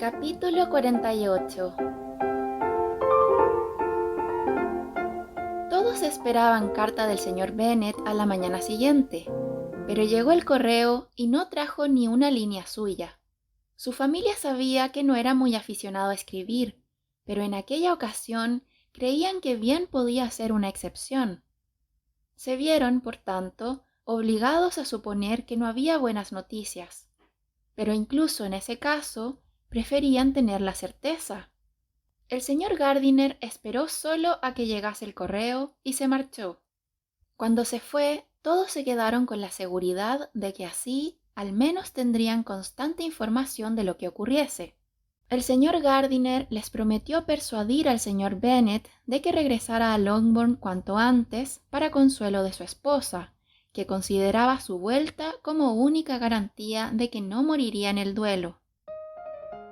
Capítulo 48. Todos esperaban carta del señor Bennet a la mañana siguiente, pero llegó el correo y no trajo ni una línea suya. Su familia sabía que no era muy aficionado a escribir, pero en aquella ocasión creían que bien podía ser una excepción. Se vieron, por tanto, obligados a suponer que no había buenas noticias, pero incluso en ese caso preferían tener la certeza. El señor Gardiner esperó solo a que llegase el correo y se marchó. Cuando se fue, todos se quedaron con la seguridad de que así al menos tendrían constante información de lo que ocurriese. El señor Gardiner les prometió persuadir al señor Bennet de que regresara a Longbourn cuanto antes para consuelo de su esposa, que consideraba su vuelta como única garantía de que no moriría en el duelo.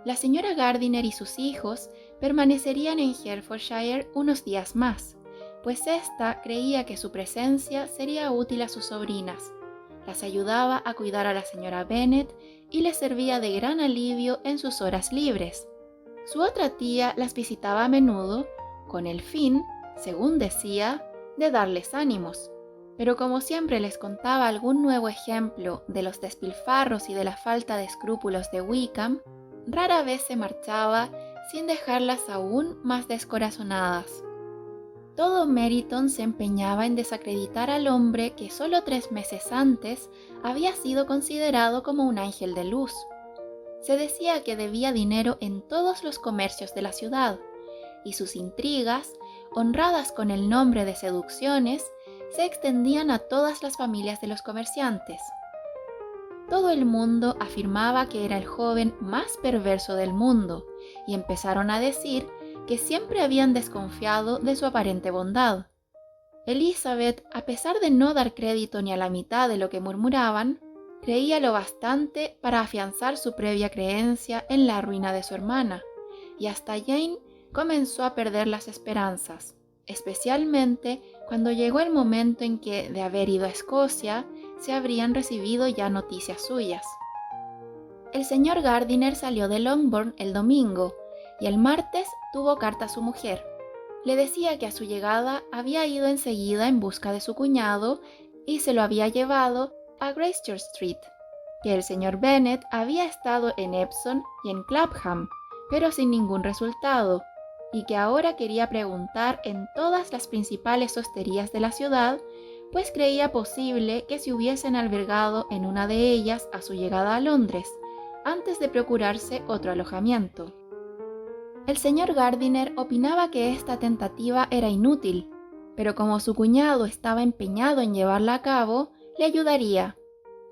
La señora Gardiner y sus hijos permanecerían en Hertfordshire unos días más, pues ésta creía que su presencia sería útil a sus sobrinas, las ayudaba a cuidar a la señora Bennet y les servía de gran alivio en sus horas libres. Su otra tía las visitaba a menudo, con el fin, según decía, de darles ánimos, pero como siempre les contaba algún nuevo ejemplo de los despilfarros y de la falta de escrúpulos de Wickham, rara vez se marchaba sin dejarlas aún más descorazonadas. Todo Meryton se empeñaba en desacreditar al hombre que solo 3 meses antes había sido considerado como un ángel de luz. Se decía que debía dinero en todos los comercios de la ciudad, y sus intrigas, honradas con el nombre de seducciones, se extendían a todas las familias de los comerciantes. Todo el mundo afirmaba que era el joven más perverso del mundo, y empezaron a decir que siempre habían desconfiado de su aparente bondad. Elizabeth, a pesar de no dar crédito ni a la mitad de lo que murmuraban, creía lo bastante para afianzar su previa creencia en la ruina de su hermana, y hasta Jane comenzó a perder las esperanzas, especialmente cuando llegó el momento en que, de haber ido a Escocia, se habrían recibido ya noticias suyas. El señor Gardiner salió de Longbourn el domingo, y el martes tuvo carta a su mujer. Le decía que a su llegada había ido enseguida en busca de su cuñado y se lo había llevado a Gracechurch Street, que el señor Bennet había estado en Epsom y en Clapham, pero sin ningún resultado, y que ahora quería preguntar en todas las principales hosterías de la ciudad, pues creía posible que se hubiesen albergado en una de ellas a su llegada a Londres, antes de procurarse otro alojamiento. El señor Gardiner opinaba que esta tentativa era inútil, pero como su cuñado estaba empeñado en llevarla a cabo, le ayudaría.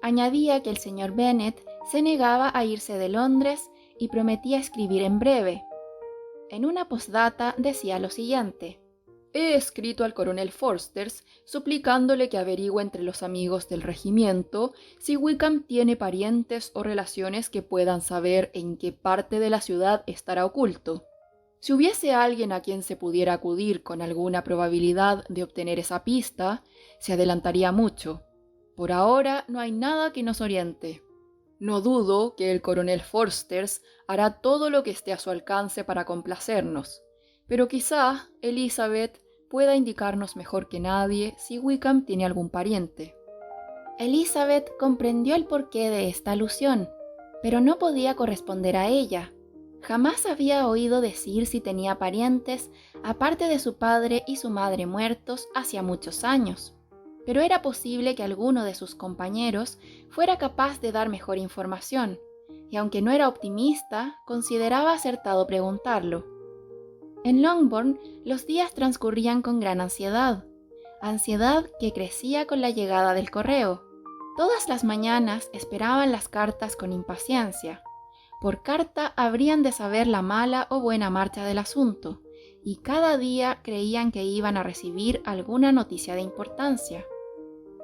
Añadía que el señor Bennet se negaba a irse de Londres y prometía escribir en breve. En una postdata decía lo siguiente: «He escrito al coronel Forsters suplicándole que averigüe entre los amigos del regimiento si Wickham tiene parientes o relaciones que puedan saber en qué parte de la ciudad estará oculto. Si hubiese alguien a quien se pudiera acudir con alguna probabilidad de obtener esa pista, se adelantaría mucho. Por ahora no hay nada que nos oriente. No dudo que el coronel Forsters hará todo lo que esté a su alcance para complacernos, pero quizá Elizabeth pueda indicarnos mejor que nadie si Wickham tiene algún pariente». Elizabeth comprendió el porqué de esta alusión, pero no podía corresponder a ella. Jamás había oído decir si tenía parientes, aparte de su padre y su madre muertos hacía muchos años, pero era posible que alguno de sus compañeros fuera capaz de dar mejor información, y aunque no era optimista, consideraba acertado preguntarlo. En Longbourn los días transcurrían con gran ansiedad que crecía con la llegada del correo. Todas las mañanas esperaban las cartas con impaciencia. Por carta habrían de saber la mala o buena marcha del asunto, y cada día creían que iban a recibir alguna noticia de importancia.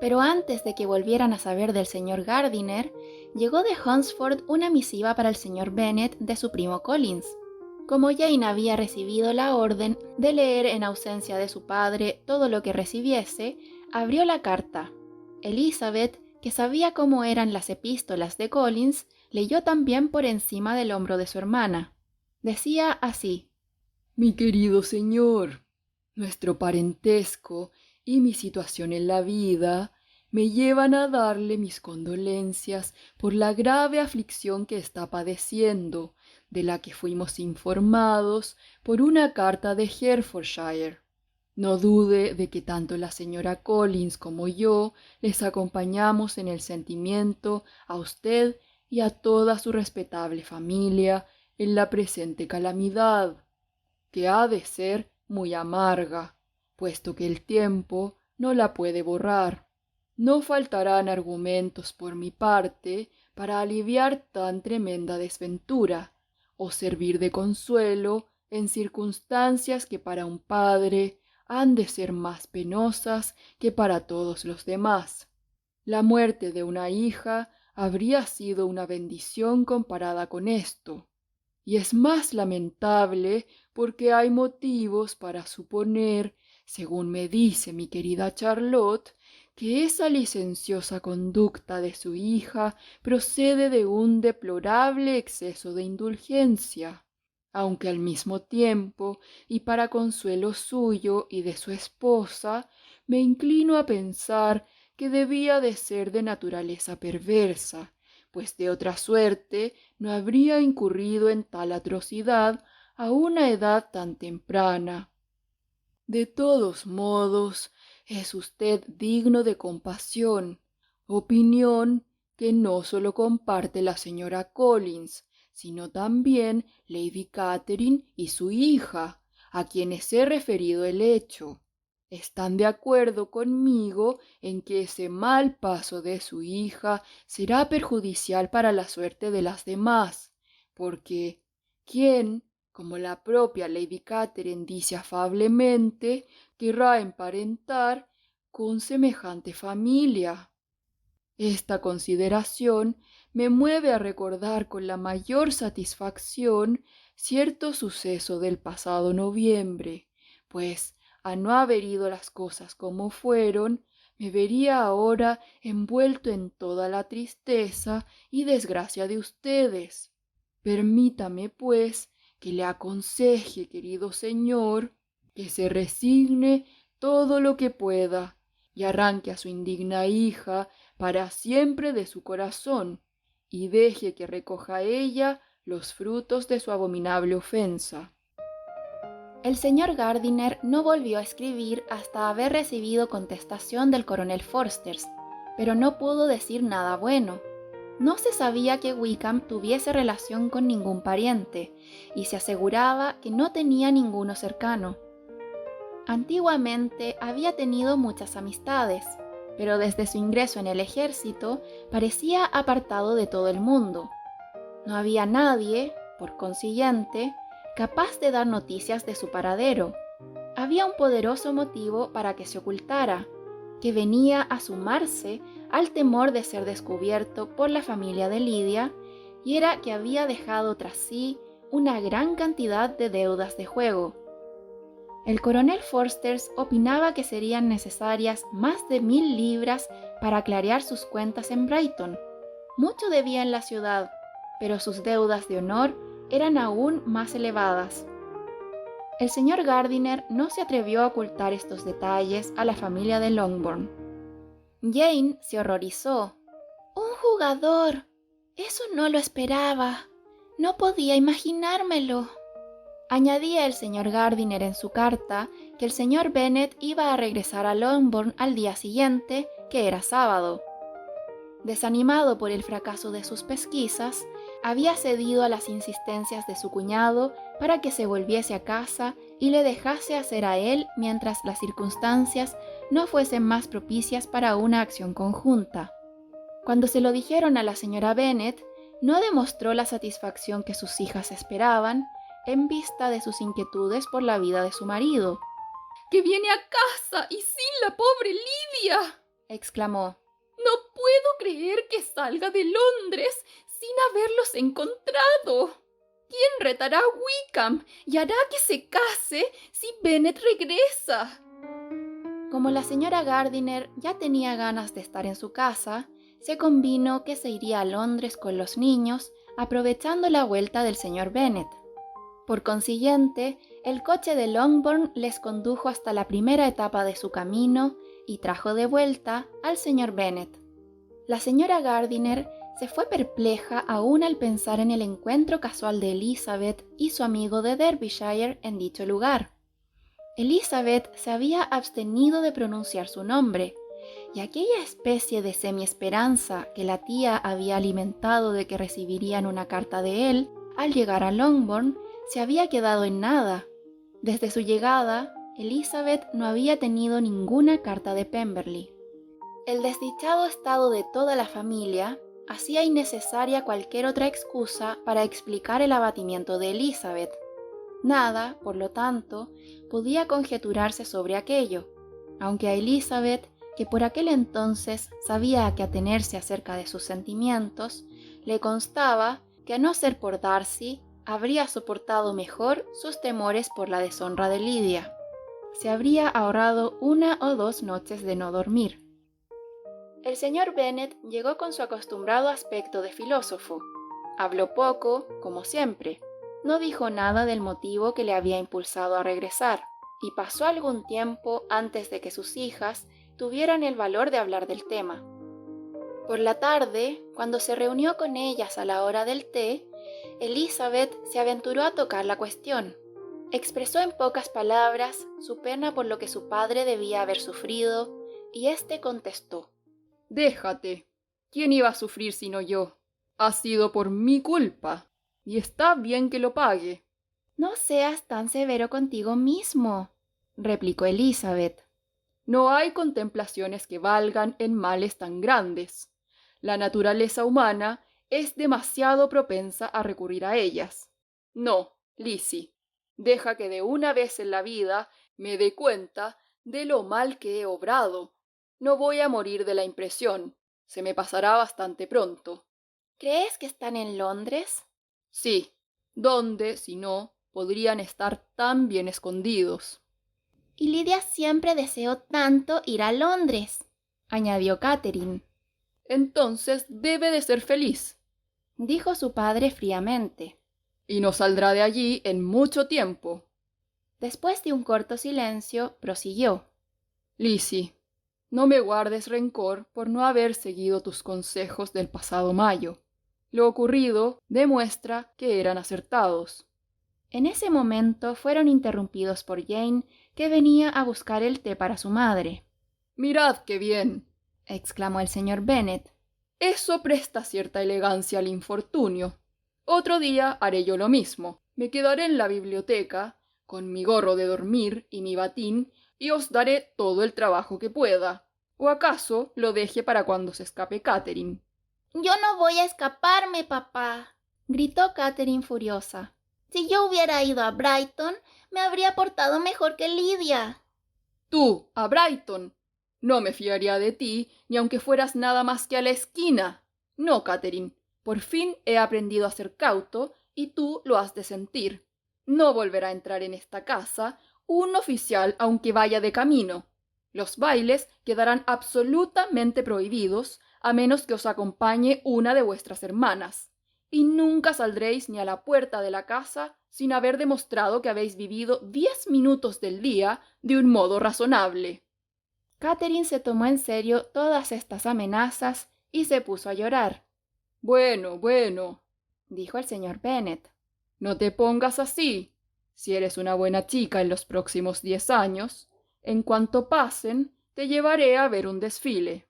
Pero antes de que volvieran a saber del señor Gardiner, llegó de Hunsford una misiva para el señor Bennet de su primo Collins. Como Jane había recibido la orden de leer en ausencia de su padre todo lo que recibiese, abrió la carta. Elizabeth, que sabía cómo eran las epístolas de Collins, leyó también por encima del hombro de su hermana. Decía así: Mi querido señor, nuestro parentesco y mi situación en la vida me llevan a darle mis condolencias por la grave aflicción que está padeciendo, de la que fuimos informados por una carta de Hertfordshire. No dude de que tanto la señora Collins como yo les acompañamos en el sentimiento a usted y a toda su respetable familia en la presente calamidad, que ha de ser muy amarga, puesto que el tiempo no la puede borrar. No faltarán argumentos por mi parte para aliviar tan tremenda desventura, o servir de consuelo en circunstancias que para un padre han de ser más penosas que para todos los demás. La muerte de una hija habría sido una bendición comparada con esto, y es más lamentable porque hay motivos para suponer, según me dice mi querida Charlotte, que esa licenciosa conducta de su hija procede de un deplorable exceso de indulgencia, aunque al mismo tiempo, y para consuelo suyo y de su esposa, me inclino a pensar que debía de ser de naturaleza perversa, pues de otra suerte no habría incurrido en tal atrocidad a una edad tan temprana. De todos modos, es usted digno de compasión, opinión que no sólo comparte la señora Collins, sino también Lady Catherine y su hija, a quienes he referido el hecho. Están de acuerdo conmigo en que ese mal paso de su hija será perjudicial para la suerte de las demás, porque ¿quién, como la propia Lady Catherine dice afablemente, querrá emparentar con semejante familia? Esta consideración me mueve a recordar con la mayor satisfacción cierto suceso del pasado noviembre, pues a no haber ido las cosas como fueron, me vería ahora envuelto en toda la tristeza y desgracia de ustedes. Permítame, pues, que le aconseje, querido señor, que se resigne todo lo que pueda y arranque a su indigna hija para siempre de su corazón, y deje que recoja ella los frutos de su abominable ofensa. El señor Gardiner no volvió a escribir hasta haber recibido contestación del coronel Forsters, pero no pudo decir nada bueno. No se sabía que Wickham tuviese relación con ningún pariente, y se aseguraba que no tenía ninguno cercano. Antiguamente había tenido muchas amistades, pero desde su ingreso en el ejército parecía apartado de todo el mundo. No había nadie, por consiguiente, capaz de dar noticias de su paradero. Había un poderoso motivo para que se ocultara, que venía a sumarse al temor de ser descubierto por la familia de Lidia, y era que había dejado tras sí una gran cantidad de deudas de juego. El coronel Forsters opinaba que serían necesarias más de 1000 libras para clarear sus cuentas en Brighton. Mucho debía en la ciudad, pero sus deudas de honor eran aún más elevadas. El señor Gardiner no se atrevió a ocultar estos detalles a la familia de Longbourn. Jane se horrorizó. ¡Un jugador! Eso no lo esperaba. No podía imaginármelo. Añadía el señor Gardiner en su carta que el señor Bennet iba a regresar a Longbourn al día siguiente, que era sábado. Desanimado por el fracaso de sus pesquisas, había cedido a las insistencias de su cuñado para que se volviese a casa y le dejase hacer a él mientras las circunstancias no fuesen más propicias para una acción conjunta. Cuando se lo dijeron a la señora Bennet, no demostró la satisfacción que sus hijas esperaban en vista de sus inquietudes por la vida de su marido. ¡Que viene a casa y sin la pobre Lidia!, exclamó. No puedo creer que salga de Londres sin haberlos encontrado. ¿Quién retará a Wickham y hará que se case si Bennet regresa? Como la señora Gardiner ya tenía ganas de estar en su casa, se convino que se iría a Londres con los niños, aprovechando la vuelta del señor Bennet. Por consiguiente, el coche de Longbourn les condujo hasta la primera etapa de su camino y trajo de vuelta al señor Bennet. La señora Gardiner se fue perpleja aún al pensar en el encuentro casual de Elizabeth y su amigo de Derbyshire en dicho lugar. Elizabeth se había abstenido de pronunciar su nombre, y aquella especie de semi-esperanza que la tía había alimentado de que recibirían una carta de él al llegar a Longbourn se había quedado en nada. Desde su llegada, Elizabeth no había tenido ninguna carta de Pemberley. El desdichado estado de toda la familia hacía innecesaria cualquier otra excusa para explicar el abatimiento de Elizabeth. Nada, por lo tanto, podía conjeturarse sobre aquello, aunque a Elizabeth, que por aquel entonces sabía a qué atenerse acerca de sus sentimientos, le constaba que a no ser por Darcy, habría soportado mejor sus temores por la deshonra de Lidia. Se habría ahorrado 1 o 2 noches de no dormir. El señor Bennet llegó con su acostumbrado aspecto de filósofo. Habló poco, como siempre. No dijo nada del motivo que le había impulsado a regresar, y pasó algún tiempo antes de que sus hijas tuvieran el valor de hablar del tema. Por la tarde, cuando se reunió con ellas a la hora del té, Elizabeth se aventuró a tocar la cuestión. Expresó en pocas palabras su pena por lo que su padre debía haber sufrido, y éste contestó: Déjate. ¿Quién iba a sufrir sino yo? Ha sido por mi culpa, y está bien que lo pague. No seas tan severo contigo mismo, replicó Elizabeth. No hay contemplaciones que valgan en males tan grandes. La naturaleza humana es demasiado propensa a recurrir a ellas. No, Lizzie, deja que de una vez en la vida me dé cuenta de lo mal que he obrado. No voy a morir de la impresión. Se me pasará bastante pronto. ¿Crees que están en Londres? Sí. ¿Dónde, si no, podrían estar tan bien escondidos? Y Lidia siempre deseó tanto ir a Londres, añadió Catherine. Entonces debe de ser feliz, dijo su padre fríamente. Y no saldrá de allí en mucho tiempo. Después de un corto silencio, prosiguió. Lizzie, no me guardes rencor por no haber seguido tus consejos del pasado mayo. Lo ocurrido demuestra que eran acertados. En ese momento fueron interrumpidos por Jane, que venía a buscar el té para su madre. Mirad qué bien, exclamó el señor Bennet. Eso presta cierta elegancia al infortunio. Otro día haré yo lo mismo. Me quedaré en la biblioteca, con mi gorro de dormir y mi batín, y os daré todo el trabajo que pueda. ¿O acaso lo deje para cuando se escape Catherine? Yo no voy a escaparme, papá, gritó Catherine furiosa. Si yo hubiera ido a Brighton, me habría portado mejor que Lidia. ¿Tú, a Brighton? No me fiaría de ti, ni aunque fueras nada más que a la esquina. No, Catherine, por fin he aprendido a ser cauto, y tú lo has de sentir. No volverá a entrar en esta casa un oficial aunque vaya de camino. Los bailes quedarán absolutamente prohibidos, a menos que os acompañe una de vuestras hermanas. Y nunca saldréis ni a la puerta de la casa sin haber demostrado que habéis vivido 10 minutos del día de un modo razonable. Catherine se tomó en serio todas estas amenazas y se puso a llorar. Bueno, bueno, dijo el señor Bennet. No te pongas así. Si eres una buena chica en los próximos 10 años, en cuanto pasen, te llevaré a ver un desfile.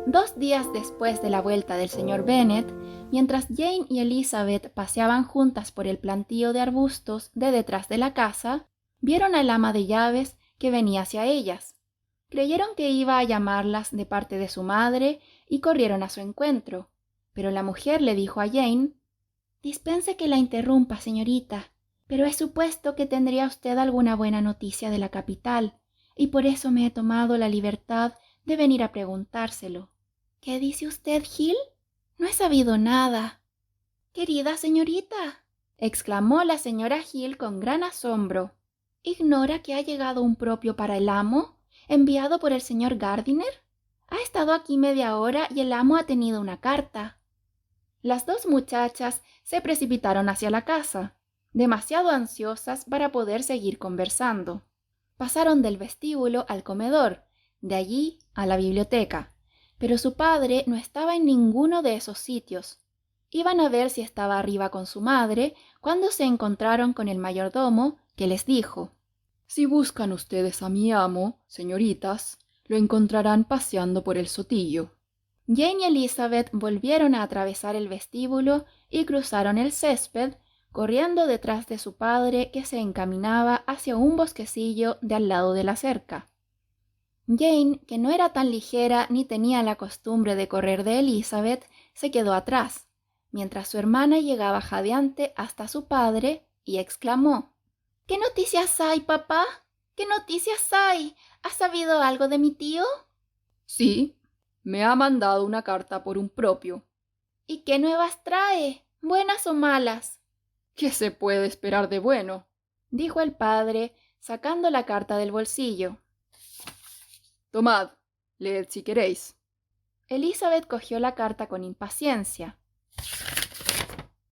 Dos días después de la vuelta del señor Bennet, mientras Jane y Elizabeth paseaban juntas por el plantío de arbustos de detrás de la casa, vieron al ama de llaves que venía hacia ellas. Creyeron que iba a llamarlas de parte de su madre y corrieron a su encuentro, pero la mujer le dijo a Jane: «Dispense que la interrumpa, señorita, pero he supuesto que tendría usted alguna buena noticia de la capital, y por eso me he tomado la libertad de venir a preguntárselo». «¿Qué dice usted, Hill? No he sabido nada». «Querida señorita», exclamó la señora Hill con gran asombro. ¿Ignora que ha llegado un propio para el amo, enviado por el señor Gardiner? Ha estado aquí media hora y el amo ha tenido una carta. Las dos muchachas se precipitaron hacia la casa, demasiado ansiosas para poder seguir conversando. Pasaron del vestíbulo al comedor, de allí a la biblioteca, pero su padre no estaba en ninguno de esos sitios. Iban a ver si estaba arriba con su madre cuando se encontraron con el mayordomo, que les dijo: Si buscan ustedes a mi amo, señoritas, lo encontrarán paseando por el sotillo. Jane y Elizabeth volvieron a atravesar el vestíbulo y cruzaron el césped, corriendo detrás de su padre, que se encaminaba hacia un bosquecillo de al lado de la cerca. Jane, que no era tan ligera ni tenía la costumbre de correr de Elizabeth, se quedó atrás, mientras su hermana llegaba jadeante hasta su padre y exclamó: ¿Qué noticias hay, papá? ¿Qué noticias hay? ¿Has sabido algo de mi tío? Sí, me ha mandado una carta por un propio. ¿Y qué nuevas trae? ¿Buenas o malas? ¿Qué se puede esperar de bueno?, dijo el padre, sacando la carta del bolsillo. Tomad, leed si queréis. Elizabeth cogió la carta con impaciencia.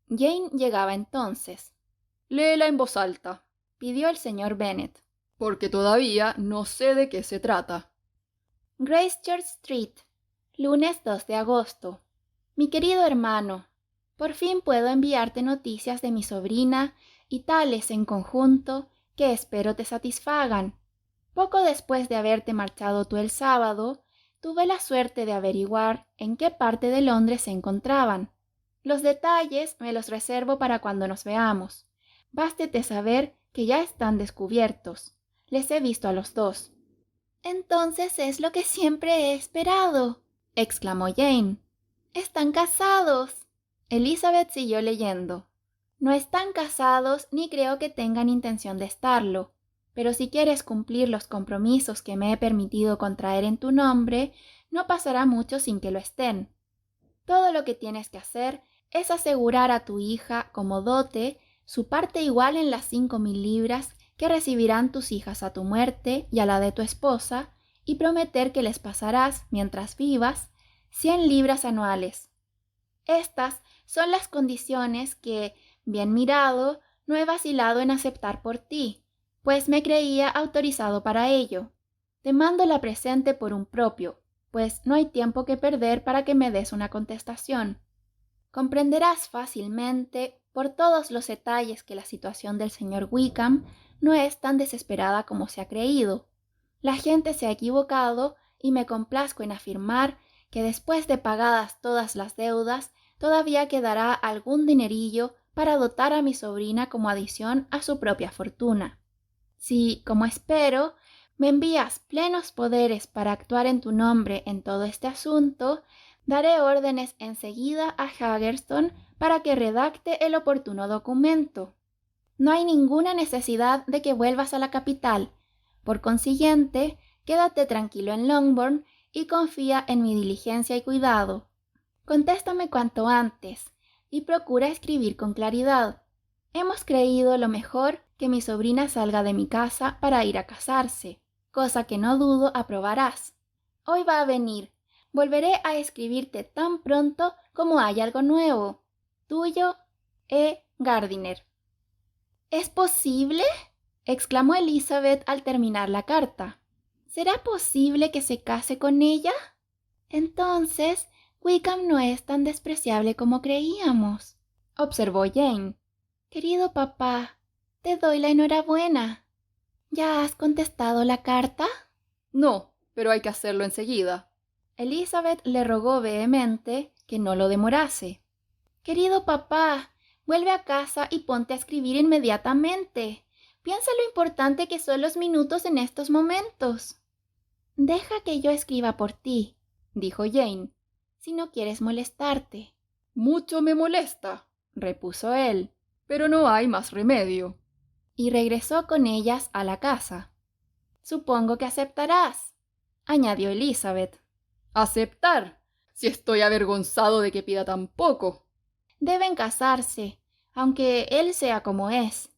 Jane llegaba entonces. Léela en voz alta, pidió el señor Bennet, porque todavía no sé de qué se trata. Gracechurch Street, lunes 2 de agosto. Mi querido hermano, por fin puedo enviarte noticias de mi sobrina y tales en conjunto que espero te satisfagan. Poco después de haberte marchado tú el sábado, tuve la suerte de averiguar en qué parte de Londres se encontraban. Los detalles me los reservo para cuando nos veamos. Bástete saber que ya están descubiertos. Les he visto a los dos. Entonces es lo que siempre he esperado, exclamó Jane. Están casados. Elizabeth siguió leyendo. No están casados ni creo que tengan intención de estarlo, pero si quieres cumplir los compromisos que me he permitido contraer en tu nombre, no pasará mucho sin que lo estén. Todo lo que tienes que hacer es asegurar a tu hija como dote su parte igual en las 5,000 libras que recibirán tus hijas a tu muerte y a la de tu esposa, y prometer que les pasarás, mientras vivas, 100 libras anuales. Estas son las condiciones que, bien mirado, no he vacilado en aceptar por ti, pues me creía autorizado para ello. Te mando la presente por un propio, pues no hay tiempo que perder para que me des una contestación. Comprenderás fácilmente, por todos los detalles, que la situación del señor Wickham no es tan desesperada como se ha creído. La gente se ha equivocado y me complazco en afirmar que después de pagadas todas las deudas, todavía quedará algún dinerillo para dotar a mi sobrina como adición a su propia fortuna. Si, como espero, me envías plenos poderes para actuar en tu nombre en todo este asunto, daré órdenes enseguida a Haggerston para que redacte el oportuno documento. No hay ninguna necesidad de que vuelvas a la capital. Por consiguiente, quédate tranquilo en Longbourn y confía en mi diligencia y cuidado. Contéstame cuanto antes y procura escribir con claridad. Hemos creído lo mejor que mi sobrina salga de mi casa para ir a casarse, cosa que no dudo aprobarás. Hoy va a venir. Volveré a escribirte tan pronto como haya algo nuevo. Tuyo, E. Gardiner. ¿Es posible?, exclamó Elizabeth al terminar la carta. ¿Será posible que se case con ella? Entonces, Wickham no es tan despreciable como creíamos, observó Jane. Querido papá, te doy la enhorabuena. ¿Ya has contestado la carta? No, pero hay que hacerlo enseguida. Elizabeth le rogó vehemente que no lo demorase. Querido papá, vuelve a casa y ponte a escribir inmediatamente. Piensa lo importante que son los minutos en estos momentos. Deja que yo escriba por ti, dijo Jane, si no quieres molestarte. Mucho me molesta, repuso él, pero no hay más remedio. Y regresó con ellas a la casa. Supongo que aceptarás, añadió Elizabeth. ¿Aceptar? Si estoy avergonzado de que pida tan poco. Deben casarse. aunque él sea como es.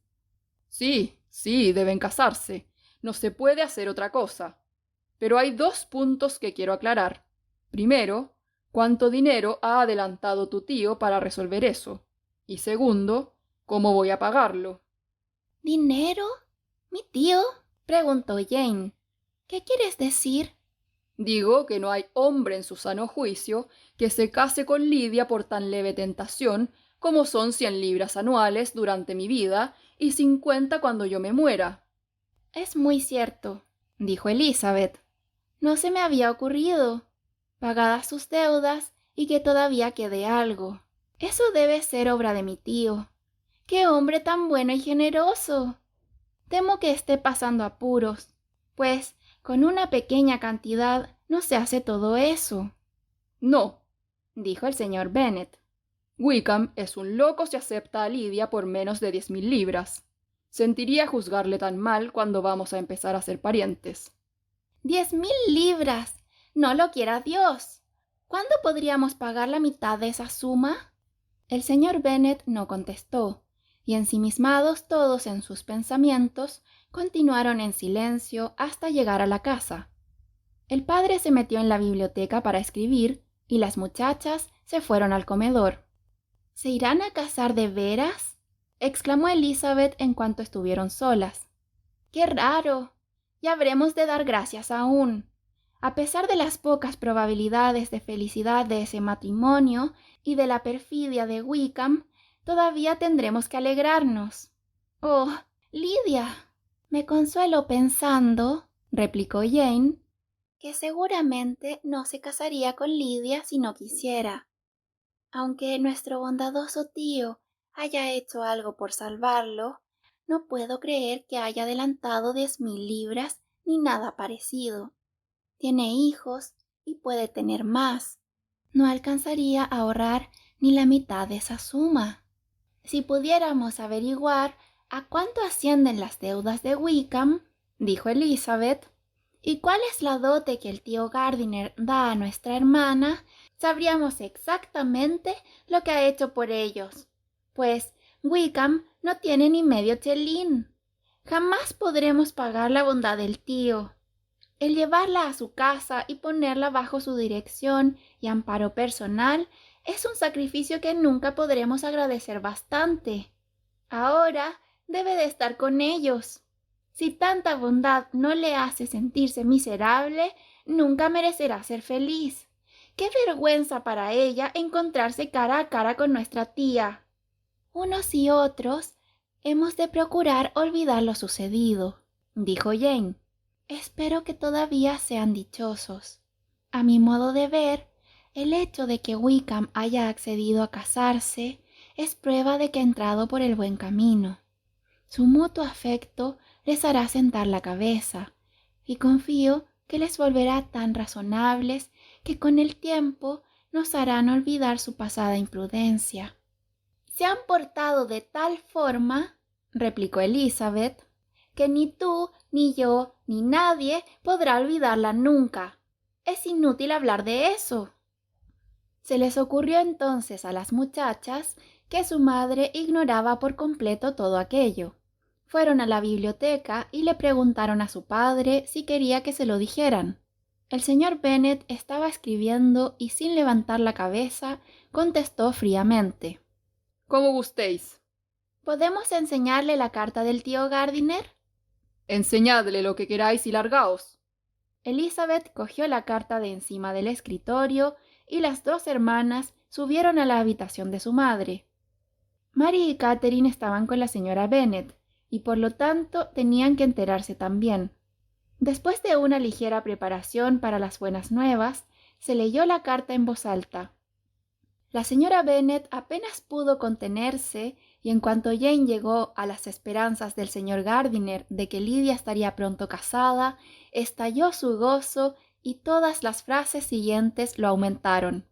Sí, sí, deben casarse. No se puede hacer otra cosa. Pero hay 2 puntos que quiero aclarar. Primero, ¿cuánto dinero ha adelantado tu tío para resolver eso? Y segundo, ¿cómo voy a pagarlo? ¿Dinero? ¿Mi tío? Preguntó Jane. ¿Qué quieres decir? Digo que no hay hombre en su sano juicio que se case con Lidia por tan leve tentación como son 100 libras anuales durante mi vida y 50 cuando yo me muera. Es muy cierto, dijo Elizabeth. No se me había ocurrido. Pagadas sus deudas y que todavía quede algo. Eso debe ser obra de mi tío. ¡Qué hombre tan bueno y generoso! Temo que esté pasando apuros, pues con una pequeña cantidad no se hace todo eso, No, dijo el señor Bennet. Wickham es un loco si acepta a Lidia por menos de 10.000 libras. Sentiría juzgarle tan mal cuando vamos a empezar a ser parientes. 10.000 libras. No lo quiera Dios. ¿Cuándo podríamos pagar la mitad de esa suma? El señor Bennet no contestó, y ensimismados todos en sus pensamientos, continuaron en silencio hasta llegar a la casa. El padre se metió en la biblioteca para escribir, y las muchachas se fueron al comedor. ¿Se irán a casar de veras?, exclamó Elizabeth en cuanto estuvieron solas. ¡Qué raro! Y habremos de dar gracias aún. A pesar de las pocas probabilidades de felicidad de ese matrimonio y de la perfidia de Wickham, todavía tendremos que alegrarnos. Oh, Lidia. Me consuelo pensando, replicó Jane, que seguramente no se casaría con Lidia si no quisiera. Aunque nuestro bondadoso tío haya hecho algo por salvarlo, no puedo creer que haya adelantado 10.000 libras ni nada parecido. Tiene hijos y puede tener más. No alcanzaría a ahorrar ni la mitad de esa suma. Si pudiéramos averiguar a cuánto ascienden las deudas de Wickham, dijo Elizabeth, y cuál es la dote que el tío Gardiner da a nuestra hermana, sabríamos exactamente lo que ha hecho por ellos, pues Wickham no tiene ni medio chelín. Jamás podremos pagar la bondad del tío. El llevarla a su casa y ponerla bajo su dirección y amparo personal es un sacrificio que nunca podremos agradecer bastante. Ahora debe de estar con ellos. Si tanta bondad no le hace sentirse miserable, nunca merecerá ser feliz. ¡Qué vergüenza para ella encontrarse cara a cara con nuestra tía! Unos y otros hemos de procurar olvidar lo sucedido, dijo Jane. Espero que todavía sean dichosos. A mi modo de ver, el hecho de que Wickham haya accedido a casarse es prueba de que ha entrado por el buen camino. Su mutuo afecto les hará sentar la cabeza, y confío que les volverá tan razonables que con el tiempo nos harán olvidar su pasada imprudencia. Se han portado de tal forma, replicó Elizabeth, que ni tú, ni yo, ni nadie podrá olvidarla nunca. Es inútil hablar de eso. Se les ocurrió entonces a las muchachas que su madre ignoraba por completo todo aquello. Fueron a la biblioteca y le preguntaron a su padre si quería que se lo dijeran. El señor Bennet estaba escribiendo y sin levantar la cabeza contestó fríamente. Como gustéis. ¿Podemos enseñarle la carta del tío Gardiner? Enseñadle lo que queráis y largaos. Elizabeth cogió la carta de encima del escritorio y las 2 hermanas subieron a la habitación de su madre. Mary y Catherine estaban con la señora Bennet y por lo tanto tenían que enterarse también. Después de una ligera preparación para las buenas nuevas, se leyó la carta en voz alta. La señora Bennet apenas pudo contenerse y en cuanto Jane llegó a las esperanzas del señor Gardiner de que Lidia estaría pronto casada, estalló su gozo y todas las frases siguientes lo aumentaron.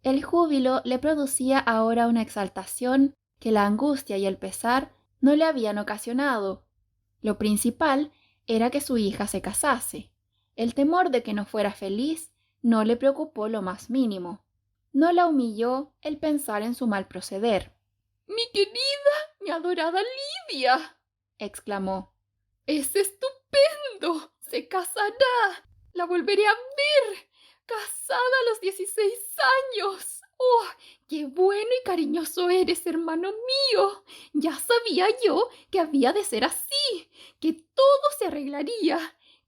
El júbilo le producía ahora una exaltación que la angustia y el pesar no le habían ocasionado. Lo principal era que su hija se casase. El temor de que no fuera feliz no le preocupó lo más mínimo. No la humilló el pensar en su mal proceder. Mi querida, mi adorada Lidia, exclamó. ¡Es estupendo! ¡Se casará! ¡La volveré a ver! ¡Casada a los 16 años! ¡Oh, qué bueno y cariñoso eres, hermano mío! Ya sabía yo que había de ser así, que todo se arreglaría.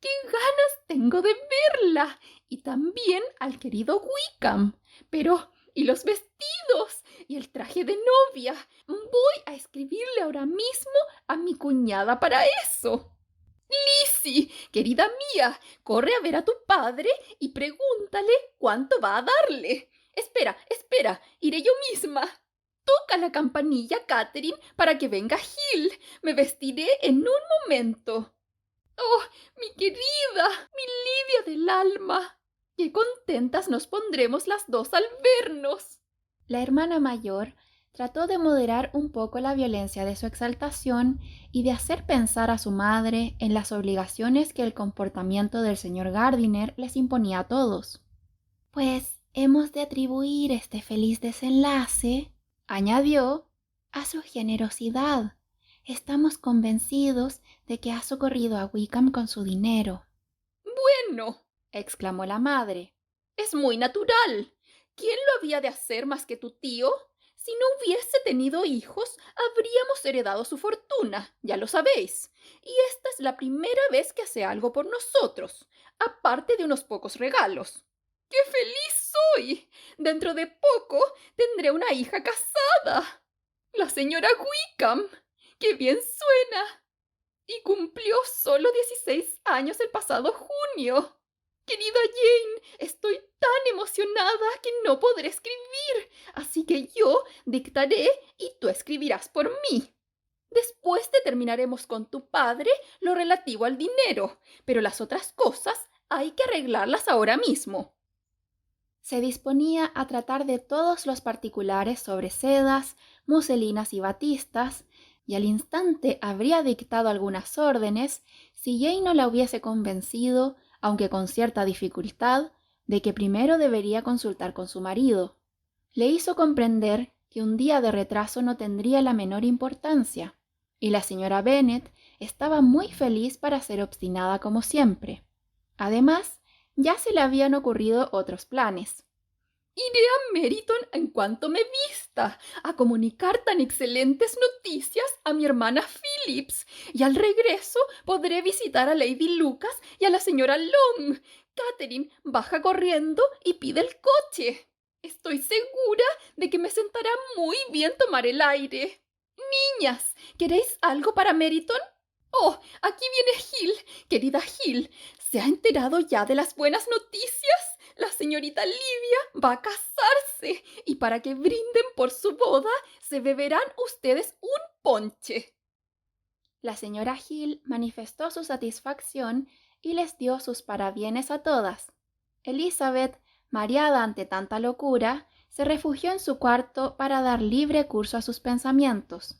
¡Qué ganas tengo de verla! Y también al querido Wickham. Pero, ¿y los vestidos? ¿Y el traje de novia? Voy a escribirle ahora mismo a mi cuñada para eso. Lizzie, querida mía, corre a ver a tu padre y pregúntale cuánto va a darle. Espera, espera, iré yo misma. Toca la campanilla, Catherine, para que venga Hill. Me vestiré en un momento. Oh, mi querida, mi Lidia del alma. Qué contentas nos pondremos las dos al vernos. La hermana mayor trató de moderar un poco la violencia de su exaltación y de hacer pensar a su madre en las obligaciones que el comportamiento del señor Gardiner les imponía a todos. Pues hemos de atribuir este feliz desenlace, añadió, a su generosidad. Estamos convencidos de que ha socorrido a Wickham con su dinero. Bueno, exclamó la madre, es muy natural. ¿Quién lo había de hacer más que tu tío? Si no hubiese tenido hijos, habríamos heredado su fortuna, ya lo sabéis. Y esta es la primera vez que hace algo por nosotros, aparte de unos pocos regalos. ¡Qué feliz soy! Dentro de poco tendré una hija casada. La señora Wickham. ¡Qué bien suena! Y cumplió solo 16 años el pasado junio. Querida Jane, estoy tan emocionada que no podré escribir, así que yo dictaré y tú escribirás por mí. Después determinaremos con tu padre lo relativo al dinero, pero las otras cosas hay que arreglarlas ahora mismo. Se disponía a tratar de todos los particulares sobre sedas, muselinas y batistas, y al instante habría dictado algunas órdenes si Jane no la hubiese convencido, aunque con cierta dificultad, de que primero debería consultar con su marido. Le hizo comprender que un día de retraso no tendría la menor importancia, y la señora Bennet estaba muy feliz para ser obstinada como siempre. Además, ya se le habían ocurrido otros planes. Iré a Meryton en cuanto me vista, a comunicar tan excelentes noticias a mi hermana Phillips, y al regreso podré visitar a Lady Lucas y a la señora Long. Catherine, baja corriendo y pide el coche. Estoy segura de que me sentará muy bien tomar el aire. Niñas, ¿queréis algo para Meryton? Oh, aquí viene Hill. Querida Hill, ¿se ha enterado ya de las buenas noticias? La señorita Lidia va a casarse y para que brinden por su boda se beberán ustedes un ponche. La señora Hill manifestó su satisfacción y les dio sus parabienes a todas. Elizabeth, mareada ante tanta locura, se refugió en su cuarto para dar libre curso a sus pensamientos.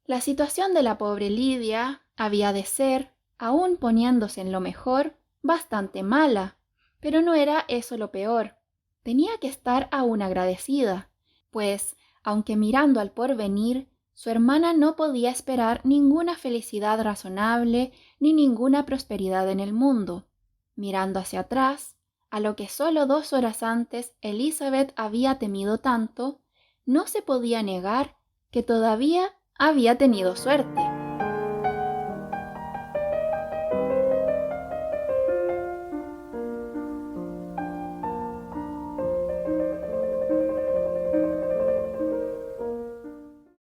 La situación de la pobre Lidia había de ser, aun poniéndose en lo mejor, bastante mala, pero no era eso lo peor. Tenía que estar aún agradecida, pues, aunque mirando al porvenir, su hermana no podía esperar ninguna felicidad razonable ni ninguna prosperidad en el mundo. Mirando hacia atrás, a lo que solo 2 horas antes Elizabeth había temido tanto, no se podía negar que todavía había tenido suerte.